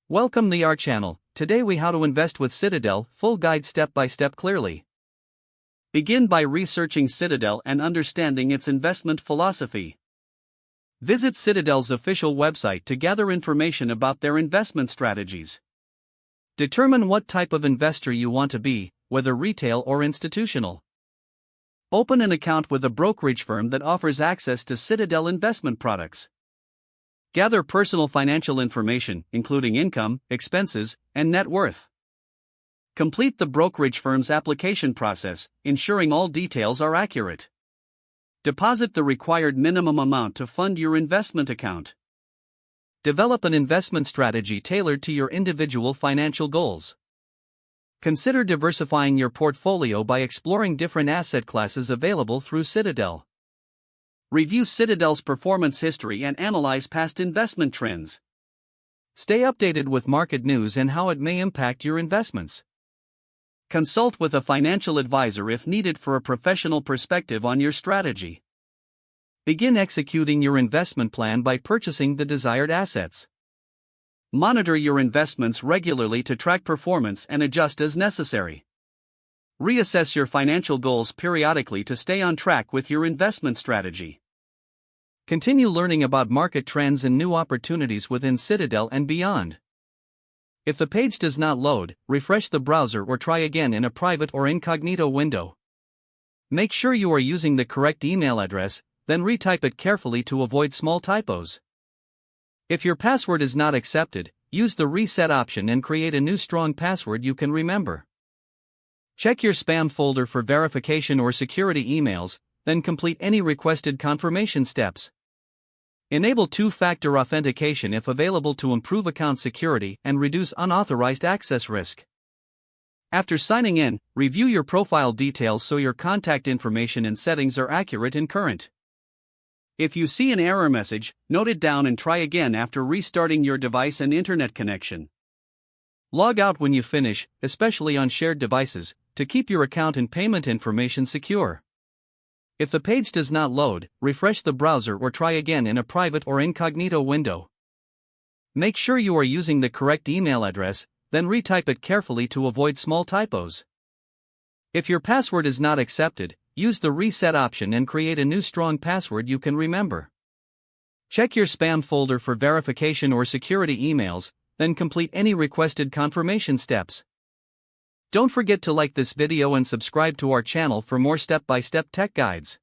Welcome to our channel. Today we how to invest with Citadel, full guide step by step clearly. Begin by researching Citadel and understanding its investment philosophy. Visit Citadel's official website to gather information about their investment strategies. Determine what type of investor you want to be, whether retail or institutional. Open an account with a brokerage firm that offers access to Citadel investment products. Gather personal financial information, including income, expenses, and net worth. Complete the brokerage firm's application process, ensuring all details are accurate. Deposit the required minimum amount to fund your investment account. Develop an investment strategy tailored to your individual financial goals. Consider diversifying your portfolio by exploring different asset classes available through Citadel. Review Citadel's performance history and analyze past investment trends. Stay updated with market news and how it may impact your investments. Consult with a financial advisor if needed for a professional perspective on your strategy. Begin executing your investment plan by purchasing the desired assets. Monitor your investments regularly to track performance and adjust as necessary. Reassess your financial goals periodically to stay on track with your investment strategy. Continue learning about market trends and new opportunities within Citadel and beyond. If the page does not load, refresh the browser or try again in a private or incognito window. Make sure you are using the correct email address, then retype it carefully to avoid small typos. If your password is not accepted, use the reset option and create a new strong password you can remember. Check your spam folder for verification or security emails, then complete any requested confirmation steps. Enable two-factor authentication if available to improve account security and reduce unauthorized access risk. After signing in, review your profile details so your contact information and settings are accurate and current. If you see an error message, note it down and try again after restarting your device and internet connection. Log out when you finish, especially on shared devices, to keep your account and payment information secure. If the page does not load, refresh the browser or try again in a private or incognito window. Make sure you are using the correct email address, then retype it carefully to avoid small typos. If your password is not accepted, use the reset option and create a new strong password you can remember. Check your spam folder for verification or security emails, then complete any requested confirmation steps. Don't forget to like this video and subscribe to our channel for more step-by-step tech guides.